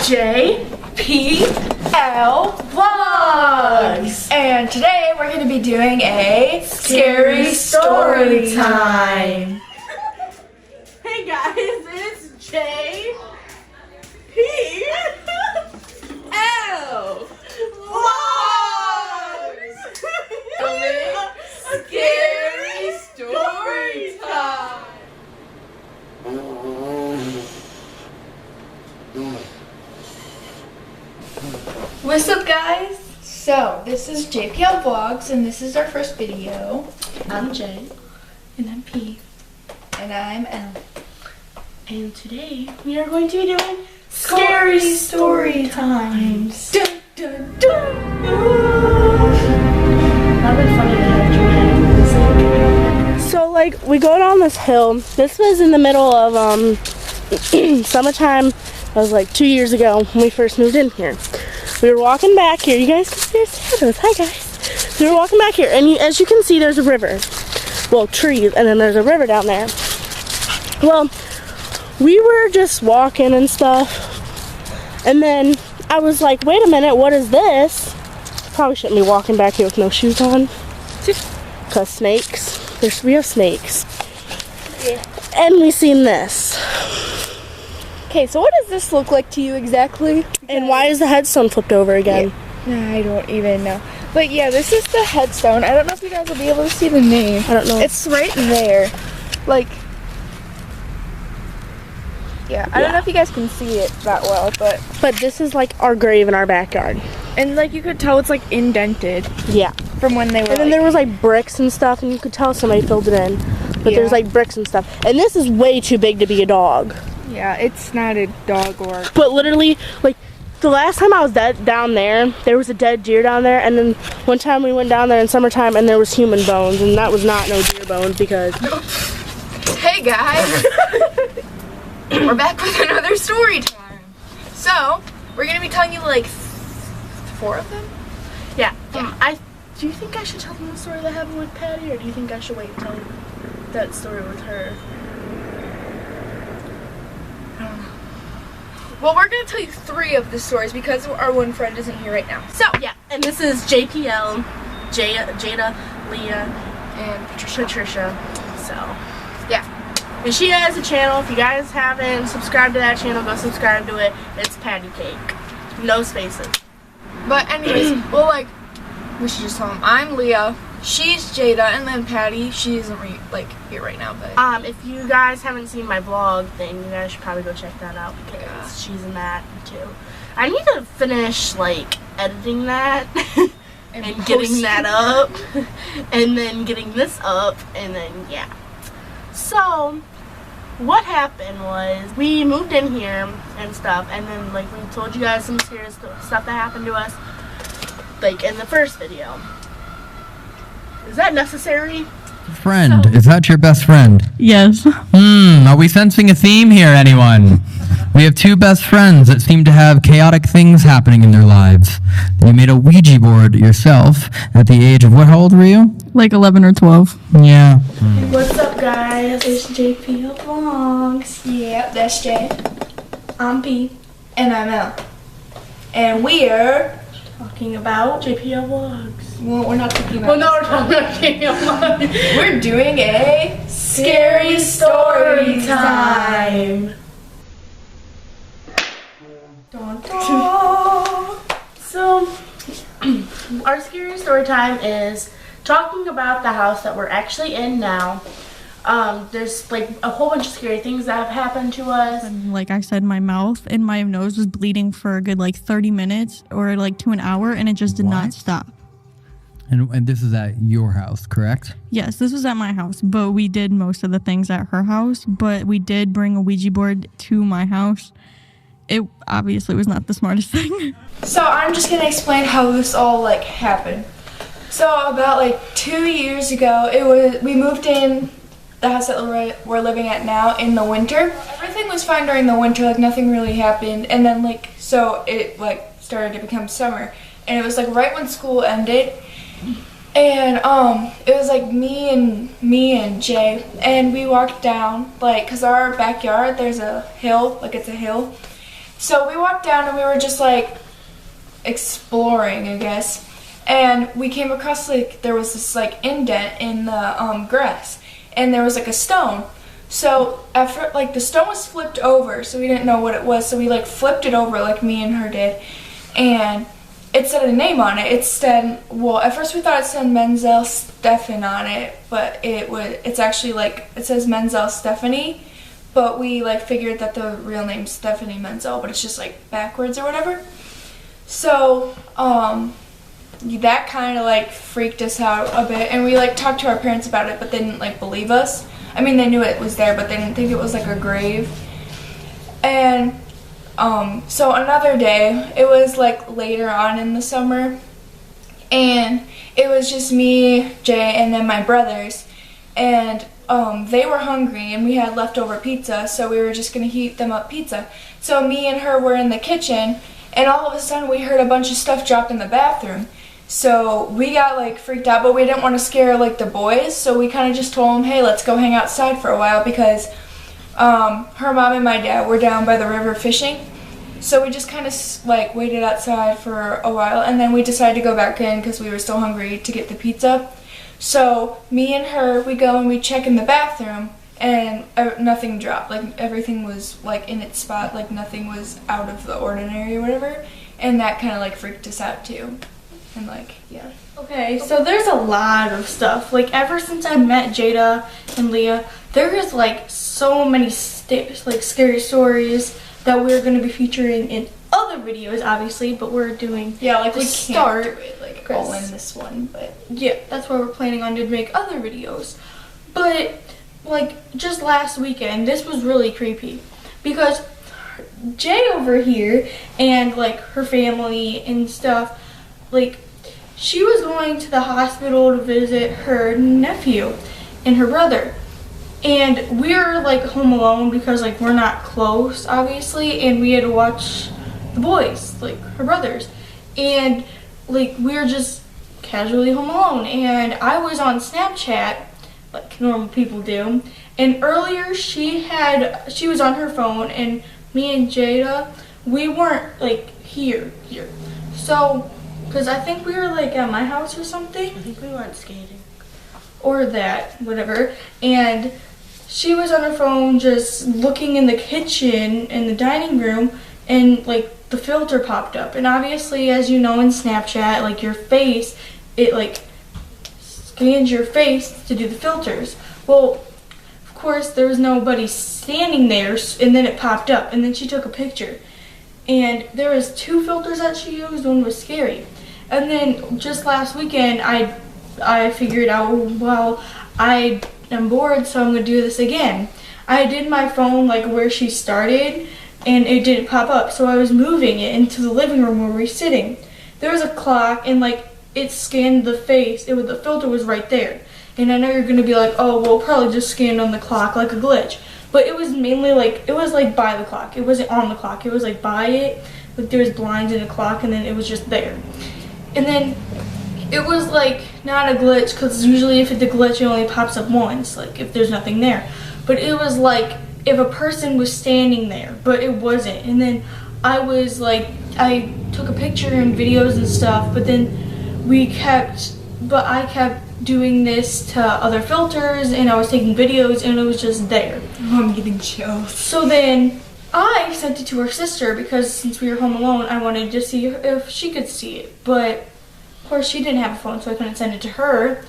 JPL Vlogs! And today we're going to be doing a scary story time. Hey guys, it's JPL Vlogs! Scary story time. What's up, guys? So, this is JPL Vlogs, and this is our first video. I'm Jay. And I'm P. And I'm L. And today we are going to be doing Scary story times. Dun, dun, dun. That would be funny to have Joanna. So like we go down this hill. This was in the middle of summertime. That was like 2 years ago when we first moved in here. We were walking back here. You guys can see our shadows. Hi guys. We were walking back here, and as you can see, there's a river. Well, trees, and then there's a river down there. Well, we were just walking and stuff, and then I was like, wait a minute, what is this? Probably shouldn't be walking back here with no shoes on. Because snakes. We have snakes. Yeah. And we seen this. Okay, so what does this look like to you exactly? And why is the headstone flipped over again? Yeah. I don't even know. But yeah, this is the headstone. I don't know if you guys will be able to see the name. I don't know. It's right there. Like, yeah, I don't know if you guys can see it that well, but this is like our grave in our backyard. and like you could tell it's like indented Yeah. from when they were. And then there was like bricks and stuff, and you could tell somebody filled it in. But there's like bricks and stuff. And this is way too big to be a dog. Yeah, it's not a dog or. But literally, like, the last time I was down there was a dead deer down there, and then one time we went down there in summertime, and there was human bones, and that was not no deer bones because... Hey guys! We're back with another story time. So, we're gonna be telling you like 4 of them? Yeah. Do you think I should tell them the story that happened with Patty, or do you think I should wait and tell you that story with her? Well, we're gonna tell you 3 of the stories because our one friend isn't here right now. So, Yeah, and this is JPL, Jada, Leah, and Patricia. So, yeah. and she has a channel. If you guys haven't subscribed to that channel, go subscribe to it. It's Patty Cake. No spaces. But anyways, well, like, we should just tell them. I'm Leah, she's Jada, and then Patty, she isn't here right now, but... If you guys haven't seen my vlog thing, you guys should probably go check that out because she's in that too. I need to finish like editing that and getting that up and then getting this up and then yeah. So what happened was we moved in here and stuff, and then like we told you guys some serious stuff that happened to us like in the first video. Is that necessary? Friend, is that your best friend? Yes. Are we sensing a theme here, anyone? We have 2 best friends that seem to have chaotic things happening in their lives. You made a Ouija board yourself at the age of how old were you? Like 11 or 12. Yeah. What's up, guys? It's JPL Vlogs. Yeah, that's Jay. I'm P. And I'm L. And we're... Talking about JPL Vlogs. Well, we're not talking about... Well, no, we're talking about JPL Vlogs. We're doing a scary story time. Dun, dun. So, our scary story time is talking about the house that we're actually in now. There's like a whole bunch of scary things that have happened to us. And like I said, my mouth and my nose was bleeding for a good like 30 minutes or like to an hour, and it just did not stop. And this is at your house, correct? Yes, this was at my house, but we did most of the things at her house, but we did bring a Ouija board to my house. It obviously was not the smartest thing. So I'm just gonna explain how this all like happened. So about like 2 years ago, we moved in the house that we're living at now in the winter. Everything was fine during the winter, like nothing really happened, and then like so it like started to become summer, and it was like right when school ended. And it was like me and Jay, and we walked down, like, cause our backyard, there's a hill, like it's a hill, So we walked down and we were just like exploring, I guess. And we came across like there was this like indent in the grass, and there was like a stone. So after like the stone was flipped over, so we didn't know what it was. So we like flipped it over like me and her did, and it said a name on it. It said, well, at first we thought it said Menzel Stefan on it, but it's actually like it says Menzel Stephanie, but we like figured that the real name's Stephanie Menzel, but it's just like backwards or whatever. So that kind of like freaked us out a bit, and we like talked to our parents about it, but they didn't like believe us. I mean, they knew it was there, but they didn't think it was like a grave. And so another day, it was like later on in the summer, and it was just me, Jay, and then my brothers, and they were hungry, and we had leftover pizza, so we were just gonna heat them up pizza. So me and her were in the kitchen, and all of a sudden we heard a bunch of stuff drop in the bathroom. So we got like freaked out, but we didn't want to scare like the boys, so we kind of just told them, hey, let's go hang outside for a while, because her mom and my dad were down by the river fishing. So we just kind of like waited outside for a while, and then we decided to go back in because we were still hungry to get the pizza. So me and her, we go and we check in the bathroom, and nothing dropped. Like everything was like in its spot, like nothing was out of the ordinary or whatever, and that kind of like freaked us out too. And like, yeah. Okay, so there's a lot of stuff. Like ever since I met Jada and Leah, there is like so many like scary stories that we're going to be featuring in other videos, obviously, but we're doing Yeah, like we start can't do it like all in this one, but yeah, that's why we're planning on to make other videos. But like just last weekend, this was really creepy because Jay over here and like her family and stuff, like she was going to the hospital to visit her nephew and her brother. And we were like home alone because like we're not close, obviously, and we had to watch the boys, like her brothers. And like we were just casually home alone, and I was on Snapchat like normal people do. And earlier she was on her phone, and me and Jada, we weren't like here. So because I think we were like at my house or something. I think we went skating. Or that, whatever. And she was on her phone just looking in the kitchen in the dining room, and like the filter popped up. And obviously, as you know in Snapchat, like your face, it like scans your face to do the filters. Well, of course there was nobody standing there, and then it popped up, and then she took a picture. And there was 2 filters that she used. One was scary. And then just last weekend, I figured out, well, I am bored, so I'm gonna do this again. I did my phone like where she started, and it didn't pop up, so I was moving it into the living room where we're sitting. There was a clock, and like it scanned the face. The filter was right there. And I know you're gonna be like, oh, well, probably just scanned on the clock like a glitch. But it was mainly like, it was like by the clock. It wasn't on the clock. It was like by it. Like there was blinds in the clock, and then it was just there. And then it was like not a glitch, because usually if it's a glitch, it only pops up once, like if there's nothing there. But it was like if a person was standing there, but it wasn't. And then I was like, I took a picture and videos and stuff, but then I kept doing this to other filters, and I was taking videos, and it was just there. oh, I'm getting chills. So then I sent it to her sister, because since we were home alone, I wanted to see if she could see it. But of course she didn't have a phone, so I couldn't send it to her.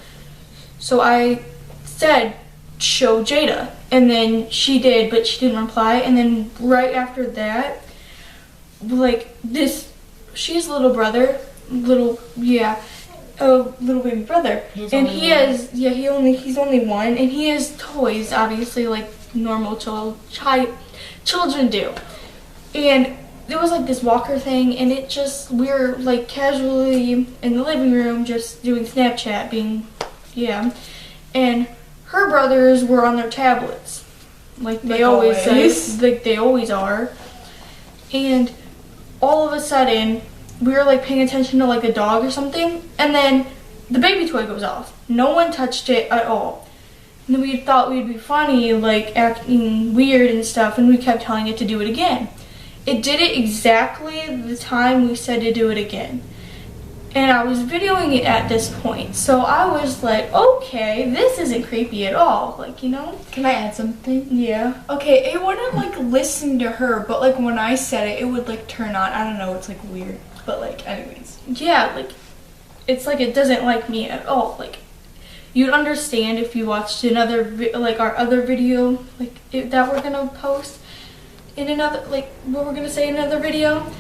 So I said, show Jada. And then she did, but she didn't reply. And then right after that, like she has a little brother, a little baby brother. He's only 1, and he has toys, obviously, like normal children do. And there was like this walker thing, and we were like casually in the living room just doing Snapchat, and her brothers were on their tablets, like they always are. And all of a sudden we were like paying attention to like a dog or something, and then the baby toy goes off. No one touched it at all. And then we thought we'd be funny, like acting weird and stuff, and we kept telling it to do it again. it did it exactly the time we said to do it again. And I was videoing it at this point, so I was like, okay, this isn't creepy at all, like, you know? Can I add something? Yeah. Okay, it wouldn't like listen to her, but like when I said it, it would like turn on. I don't know, it's like weird. But like, anyways. Yeah, like, it's like it doesn't like me at all. Like, you'd understand if you watched another, like our other video, like that we're gonna post in another, like what we're gonna say in another video.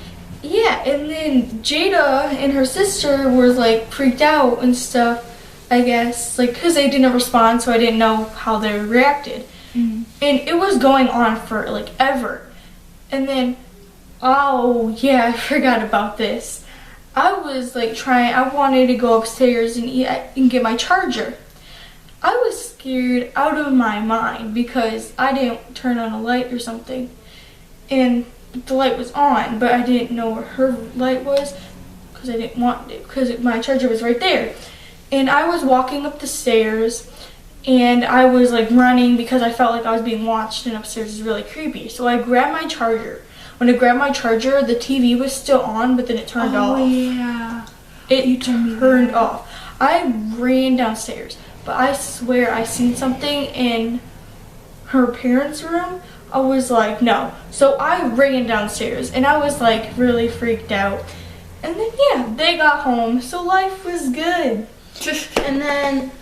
Yeah, and then Jada and her sister were like freaked out and stuff, I guess, like because they didn't respond, so I didn't know how they reacted. And it was going on for like ever. And then, oh yeah, I forgot about this. I was like I wanted to go upstairs and eat and get my charger. I was scared out of my mind because I didn't turn on a light or something. And the light was on, but I didn't know where her light was because I didn't want it because my charger was right there. And I was walking up the stairs and I was like running because I felt like I was being watched, and upstairs is really creepy. So I grabbed my charger. When I grabbed my charger, the TV was still on, but then it turned off. Oh yeah. It turned off. I ran downstairs, but I swear I seen something in her parents' room. I was like, no. So I ran downstairs and I was like really freaked out. And then yeah, they got home, so life was good. And then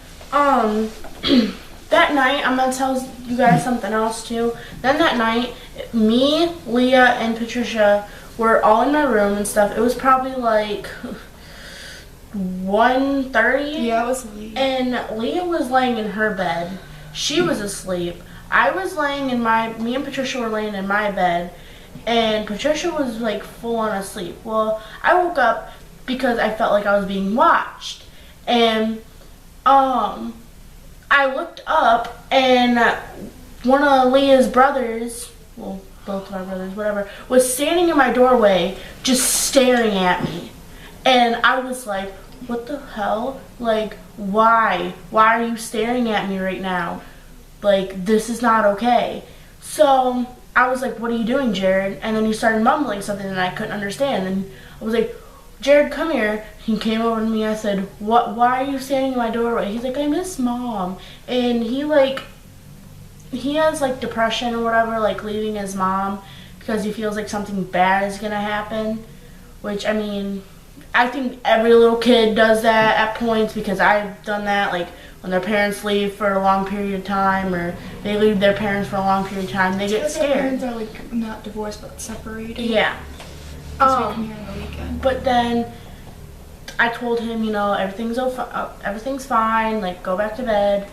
that night, I'm gonna tell you guys something else too. Then that night, me, Leah, and Patricia were all in my room and stuff. It was probably like 1:30. Yeah, it was late. And Leah was laying in her bed. She was asleep. I was laying in me and Patricia were laying in my bed, and Patricia was like full on asleep. Well, I woke up because I felt like I was being watched. And I looked up, and one of Leah's brothers, well, both of our brothers, whatever, was standing in my doorway just staring at me. And I was like, what the hell? Like, why? Why are you staring at me right now? Like, this is not okay. So I was like, what are you doing, Jared? And then he started mumbling something that I couldn't understand. And I was like, Jared, come here. He came over to me. I said, what? Why are you standing in my doorway? He's like, I miss Mom. And he has like depression or whatever, like leaving his mom because he feels like something bad is gonna happen. Which, I mean, I think every little kid does that at points, because I've done that, like when their parents leave for a long period of time, or they leave their parents for a long period of time, they get scared. Their parents are like not divorced but separated. Yeah. We come here on the weekend. But then I told him, you know, everything's fine, like go back to bed.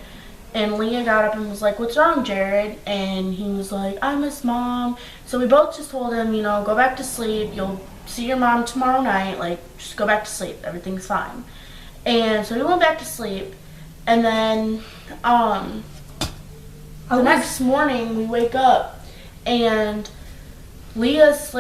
And Leah got up and was like, what's wrong, Jared? And he was like, I miss Mom. So we both just told him, you know, go back to sleep. You'll see your mom tomorrow night. Like, just go back to sleep. Everything's fine. And so we went back to sleep. And then the next morning we wake up and Leah's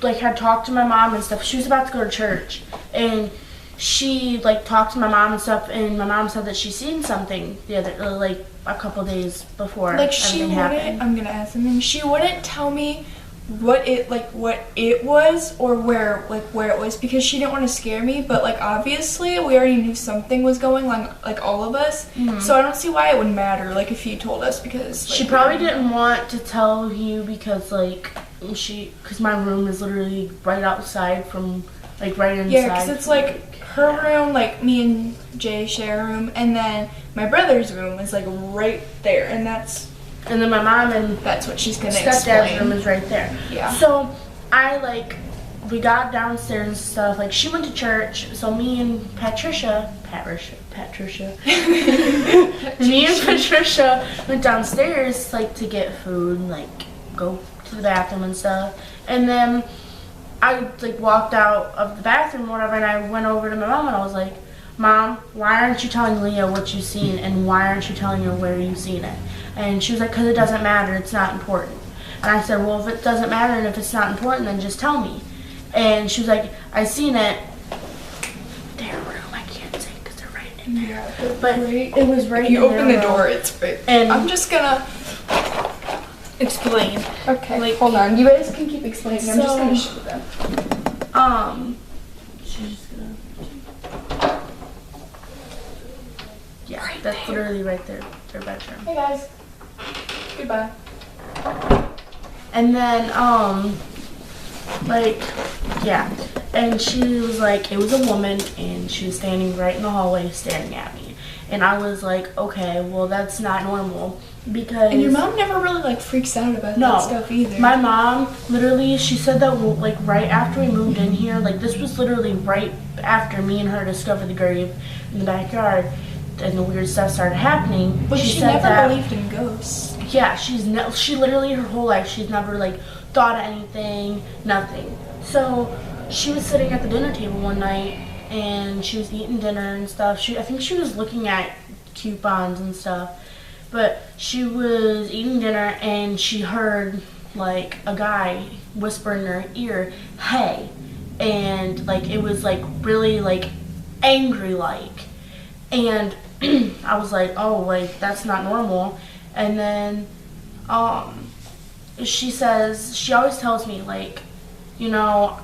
had talked to my mom and stuff. She was about to go to church, and she like talked to my mom and stuff, and my mom said that she seen something the other like a couple days before like she everything wouldn't happened. I'm gonna ask them. She wouldn't tell me what it was or where it was, because she didn't want to scare me, but like obviously we already knew something was going on, like all of us. So I don't see why it would matter like if you told us, because like, She probably didn't want to tell you because because my room is literally right outside from like right inside. Yeah, because it's like her room, like me and Jay share a room, and then my brother's room is like right there, and then my mom and that's what she's gonna stepdad's explain. room is right there. Yeah. So we got downstairs and stuff. Like she went to church, so me and Patricia, me and Patricia went downstairs like to get food, and, like go to the bathroom and stuff. And then I like walked out of the bathroom or whatever, and I went over to my mom and I was like, Mom, why aren't you telling Leah what you've seen, and why aren't you telling her where you've seen it? And she was like, because it doesn't matter, it's not important. And I said, well, if it doesn't matter and if it's not important, then just tell me. And she was like, I seen it. Their room, I can't say because they're right in there. Yeah, But it was right if you in open their the door, room. it's right. And I'm just gonna Explain. Okay, Like- hold on. You guys can keep explain. I'm just gonna show them. She's just gonna. Yeah, that's literally right there, their bedroom. Hey guys. Goodbye. And then, like, yeah. And she was like, it was a woman, and she was standing right in the hallway staring at me. And I was like, okay, well, that's not normal. Because... And your mom never really, like, freaks out about that stuff either. My mom, literally, she said that, like, right after we moved in here, like, this was literally right after me and her discovered the grave in the backyard, and the weird stuff started happening. But she said never believed in ghosts. Yeah, she literally, her whole life, she's never, like, thought of anything, nothing. So, she was sitting at the dinner table one night, and she was eating dinner and stuff. I think she was looking at coupons and stuff. But she was eating dinner, and she heard, like, a guy whisper in her ear, hey. And, like, it was, like, really, like, angry-like. And I was like, oh, like, that's not normal. And then she says, she always tells me, like, you know,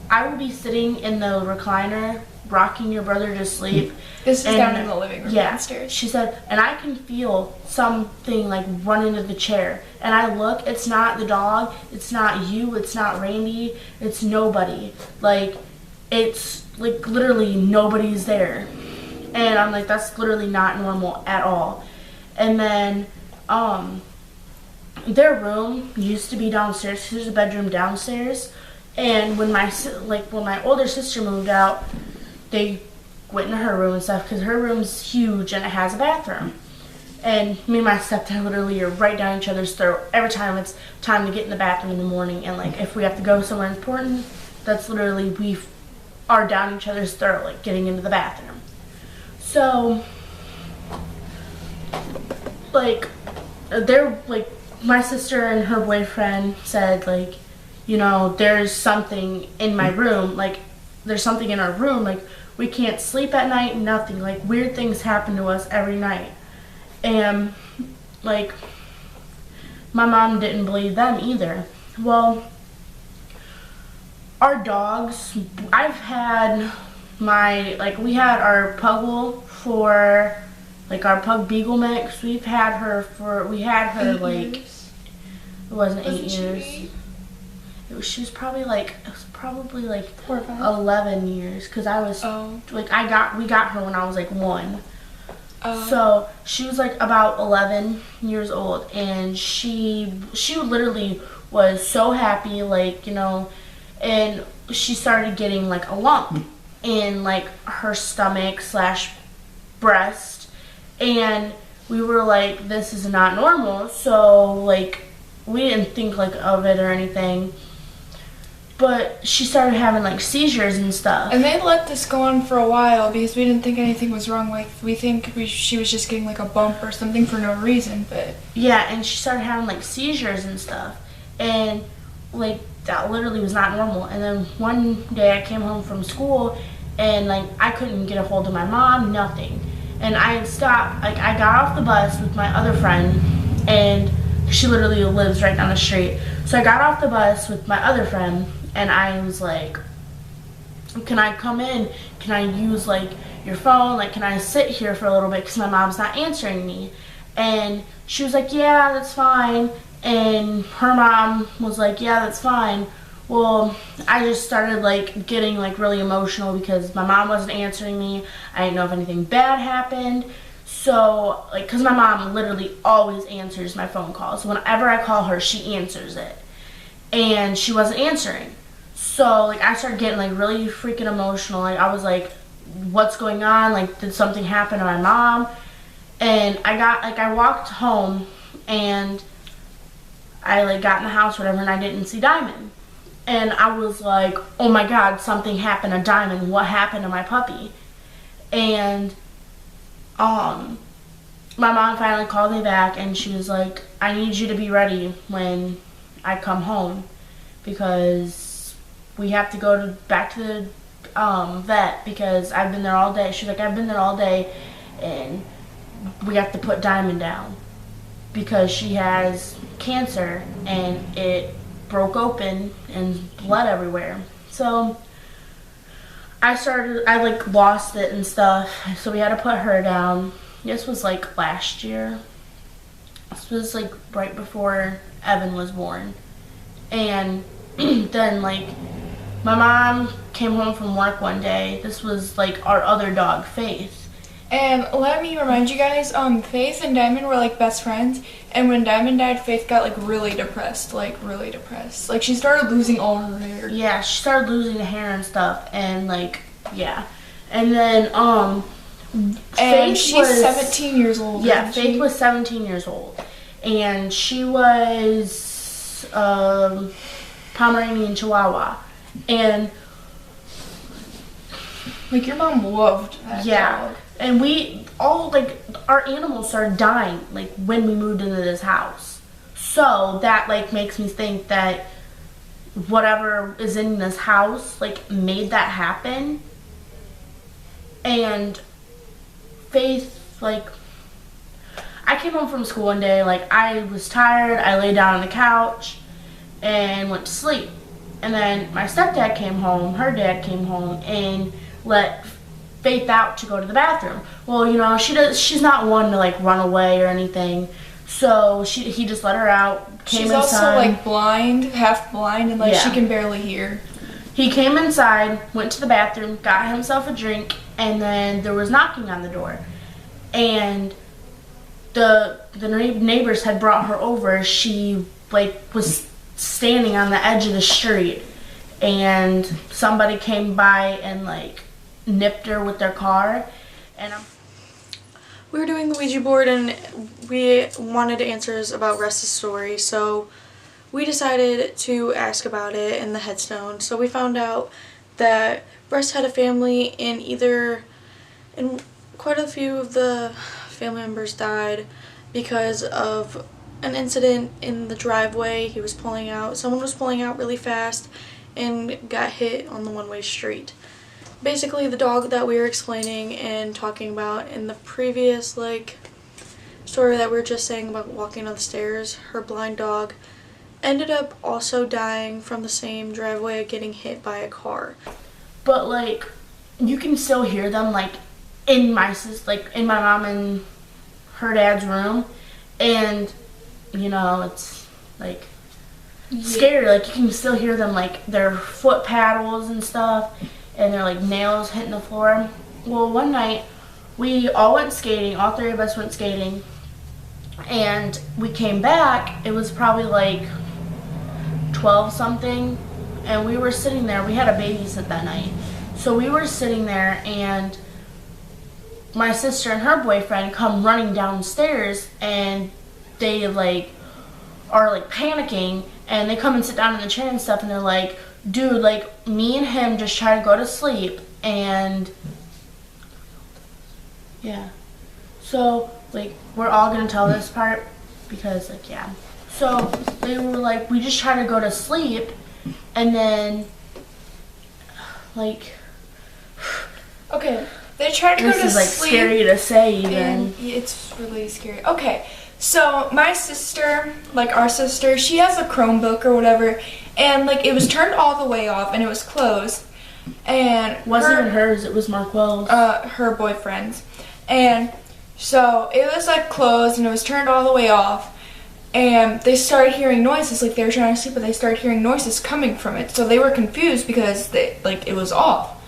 I will be sitting in the recliner, rocking your brother to sleep. This is down in the living room downstairs. She said, and I can feel something, like, run into the chair. And I look, it's not the dog, it's not you, it's not Randy, it's nobody. Like, it's, like, literally nobody's there. And I'm like, that's literally not normal at all. And then, their room used to be downstairs. There's a bedroom downstairs. And when my older sister moved out, they went into her room and stuff because her room's huge and it has a bathroom. And me and my stepdad literally are right down each other's throat every time it's time to get in the bathroom in the morning. And, like, if we have to go somewhere important, that's literally, we are down each other's throat, like, getting into the bathroom. So, like, they're, like, my sister and her boyfriend said, like, you know, there's something in my room, like, there's something in our room, like, we can't sleep at night, nothing, like, weird things happen to us every night. And, like, my mom didn't believe them either. Well, our dogs, I've had we had our Puggle for, like, our Pug Beagle mix. We had her, like, it wasn't 8 years. She was probably like 4 or 5? 11 years, because I was, like, we got her when I was, like, 1. So she was, like, about 11 years old, and she literally was so happy, like, you know, and she started getting, like, a lump in, like, her stomach / breast, and we were like, this is not normal. So, like, we didn't think, like, of it or anything, but she started having, like, seizures and stuff. And they let this go on for a while because we didn't think anything was wrong. Like, we think she was just getting, like, a bump or something for no reason, but... Yeah, and she started having, like, seizures and stuff, and, like, that literally was not normal. And then one day I came home from school, and, like, I couldn't get a hold of my mom, nothing. And I had stopped, like, I got off the bus with my other friend, and she literally lives right down the street. So I got off the bus with my other friend, and I was like, can I come in? Can I use, like, your phone? Like, can I sit here for a little bit because my mom's not answering me? And she was like, yeah, that's fine. And her mom was like, yeah, that's fine. Well, I just started, like, getting, like, really emotional because my mom wasn't answering me. I didn't know if anything bad happened. So, like, because my mom literally always answers my phone calls. So whenever I call her, she answers it. And she wasn't answering. So, like, I started getting, like, really freaking emotional. Like, I was like, what's going on? Like, did something happen to my mom? And I walked home, and I, like, got in the house or whatever, and I didn't see Diamond. And I was like, oh my God, something happened to Diamond. What happened to my puppy? And, my mom finally called me back, and she was like, I need you to be ready when I come home because we have to go back to the vet because I've been there all day. She's like, I've been there all day, and we have to put Diamond down because she has cancer, and it broke open and blood everywhere. So I like lost it and stuff. So we had to put her down. This was like last year. This was like right before Evan was born. And then like my mom came home from work one day. This was like our other dog, Faith. And let me remind you guys, Faith and Diamond were like best friends, and when Diamond died, Faith got like really depressed. Like she started losing all her hair. Yeah, she started losing the hair and stuff, and like, yeah. And then, and she's 17 years old. Yeah, Faith was 17 years old. And she was, Pomeranian Chihuahua. And like your mom loved that dog. And we all, like, our animals started dying, like, when we moved into this house. So that, like, makes me think that whatever is in this house, like, made that happen. And Faith, like, I came home from school one day, like, I was tired, I lay down on the couch and went to sleep. And then my stepdad came home, her dad came home, and let Faith out to go to the bathroom. Well, you know, she's not one to like run away or anything. So he just let her out, came She's inside. also like blind, half blind, and like she can barely hear. He came inside, went to the bathroom, got himself a drink, and then there was knocking on the door. And the neighbors had brought her over. She like was standing on the edge of the street, and somebody came by and like nipped her with their car. And we were doing the Ouija board and we wanted answers about Russ's story, so we decided to ask about it in the headstone. So we found out that Russ had a family and quite a few of the family members died because of an incident in the driveway. He was pulling out, someone was pulling out really fast and got hit on the one-way street. Basically, the dog that we were explaining and talking about in the previous like story that we were just saying about walking on the stairs, her blind dog ended up also dying from the same driveway, getting hit by a car. But like you can still hear them like in my mom and her dad's room, and you know it's like scary. Like you can still hear them like their foot paddles and stuff. And they're like nails hitting the floor. Well, one night we all went skating, all three of us went skating, and we came back. It was probably like 12 something, and we were sitting there. We had a babysit that night, so we were sitting there, and my sister and her boyfriend come running downstairs, and they like are like panicking, and they come and sit down in the chair and stuff, and they're like, dude, like, me and him just try to go to sleep, and, yeah. So, like, we're all gonna tell this part, because, like, yeah. So, they were like, we just try to go to sleep, and then, like, okay, they tried to go to sleep. This is, like, scary to say, even. And it's really scary. Okay, so my sister, like our sister, she has a Chromebook or whatever, and like it was turned all the way off and it was closed. And wasn't even hers, it was Marquel's. Her boyfriend's. And so it was like closed and it was turned all the way off. And they started hearing noises, like they were trying to sleep, but they started hearing noises coming from it. So they were confused because it was off.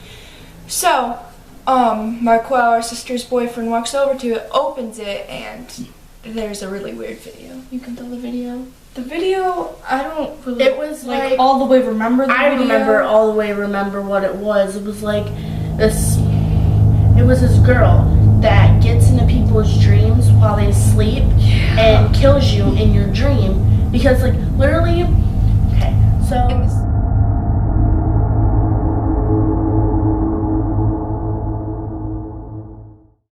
So Marquel, our sister's boyfriend, walks over to it, opens it, and there's a really weird video. You can tell the video. The video, I don't really... It was like all the way remember the video? I remember all the way remember what it was. It was like this... It was this girl that gets into people's dreams while they sleep and kills you in your dream. Because, like, literally... Okay, so...